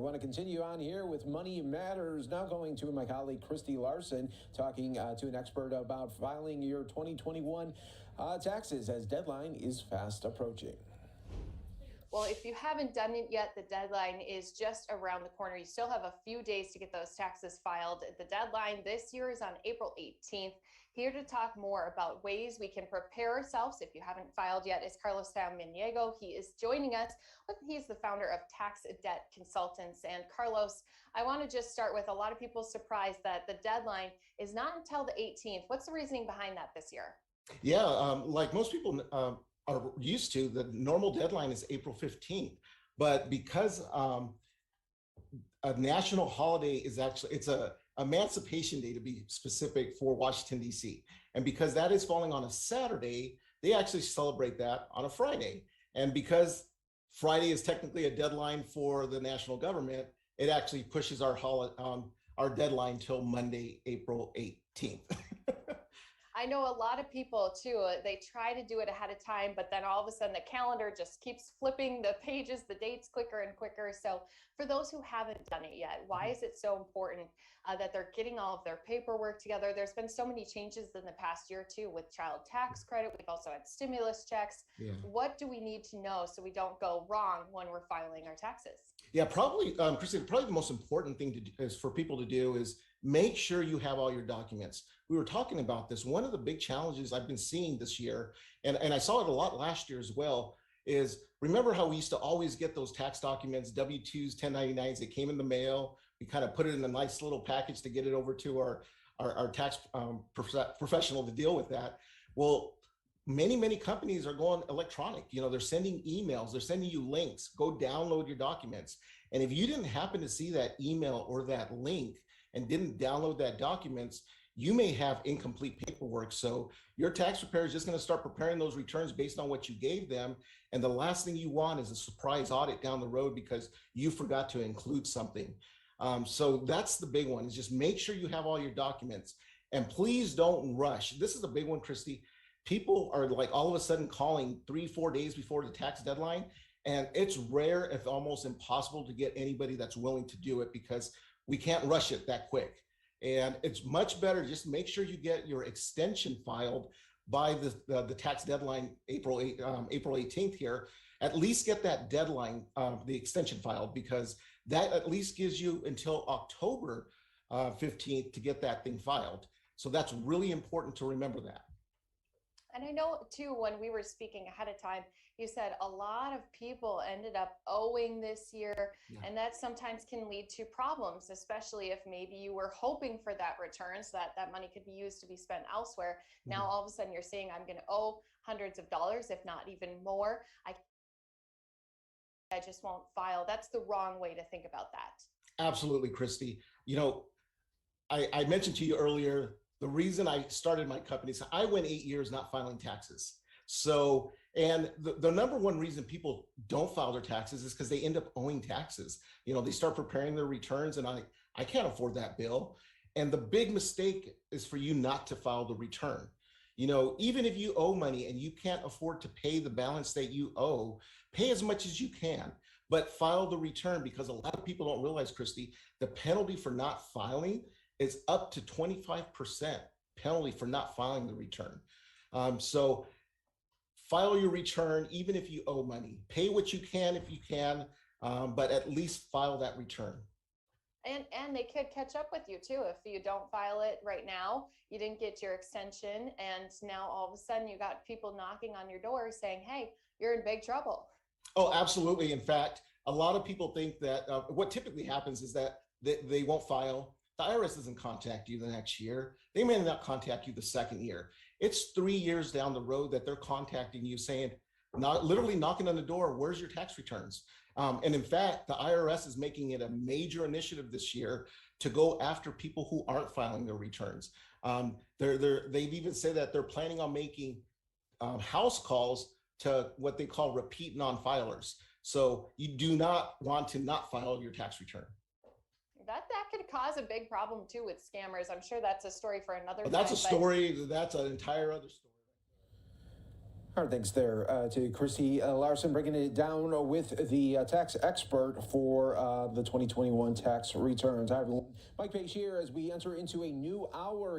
want to continue on here with Money Matters. Now going to my colleague Christy Larson, talking to an expert about filing your 2021 taxes as deadline is fast approaching. Well, if you haven't done it yet, the deadline is just around the corner. You still have a few days to get those taxes filed. The deadline this year is on April 18th. Here to talk more about ways we can prepare ourselves if you haven't filed yet is Carlos Samaniego. He is joining us. He's the founder of Tax Debt Consultants. And Carlos, I want to just start with a lot of people surprised that the deadline is not until the 18th. What's the reasoning behind that this year? Yeah, like most people are used to, the normal deadline is April 15th. But because a national holiday is actually, it's a Emancipation Day to be specific for Washington, D.C. And because that is falling on a Saturday, they actually celebrate that on a Friday. And because Friday is technically a deadline for the national government, it actually pushes our deadline till Monday, April 18th. I know a lot of people too, they try to do it ahead of time, but then all of a sudden the calendar just keeps flipping the pages, the dates quicker and quicker. So for those who haven't done it yet, why is it so important that they're getting all of their paperwork together? There's been so many changes in the past year too with child tax credit. We've also had stimulus checks. Yeah. What do we need to know so we don't go wrong when we're filing our taxes? Yeah, probably, Christine, probably the most important thing is for people to do is make sure you have all your documents. We were talking about this. One of the big challenges I've been seeing this year, and I saw it a lot last year as well, is remember how we used to always get those tax documents, W-2s, 1099s, that came in the mail. We kind of put it in a nice little package to get it over to our tax professional to deal with that. Well, many companies are going electronic. You know, they're sending emails, they're sending you links, go download your documents. And if you didn't happen to see that email or that link and didn't download that documents, you may have incomplete paperwork. So your tax preparer is just going to start preparing those returns based on what you gave them. And the last thing you want is a surprise audit down the road because you forgot to include something. So that's the big one, is just make sure you have all your documents. And please don't rush. This is a big one, Christy. People are like all of a sudden calling 3-4 days before the tax deadline. And it's rare, if almost impossible, to get anybody that's willing to do it because we can't rush it that quick. And it's much better, just make sure you get your extension filed by the tax deadline, April 18th here. At least get that deadline, the extension filed, because that at least gives you until October 15th to get that thing filed. So that's really important to remember that. And I know too, when we were speaking ahead of time, you said a lot of people ended up owing this year, and that sometimes can lead to problems, especially if maybe you were hoping for that return so that money could be used to be spent elsewhere. Now, all of a sudden you're saying, I'm going to owe hundreds of dollars, if not even more. I just won't file. That's the wrong way to think about that. Absolutely, Christy. You know, I mentioned to you earlier, the reason I started my company is I went 8 years not filing taxes. So, and the number one reason people don't file their taxes is because they end up owing taxes. You know, they start preparing their returns and I can't afford that bill. And the big mistake is for you not to file the return. You know, even if you owe money and you can't afford to pay the balance that you owe, pay as much as you can, but file the return, because a lot of people don't realize, Christy, the penalty for not filing is up to 25% penalty for not filing the return. So file your return, even if you owe money. Pay what you can if you can, but at least file that return. And they could catch up with you too. If you don't file it right now, you didn't get your extension, and now all of a sudden you got people knocking on your door saying, hey, you're in big trouble. Oh, absolutely. In fact, a lot of people think that what typically happens is that they won't file. The IRS doesn't contact you the next year. They may not contact you the second year. It's 3 years down the road that they're contacting you saying, literally knocking on the door, where's your tax returns? And in fact, the IRS is making it a major initiative this year to go after people who aren't filing their returns. They've even said that they're planning on making house calls to what they call repeat non-filers. So you do not want to not file your tax return. That could cause a big problem too with scammers. I'm sure that's a story for another time. That's a story. That's an entire other story. All right, thanks there to Christy Larson, breaking it down with the tax expert for the 2021 tax returns. Hi, everyone. Mike Page here as we enter into a new hour.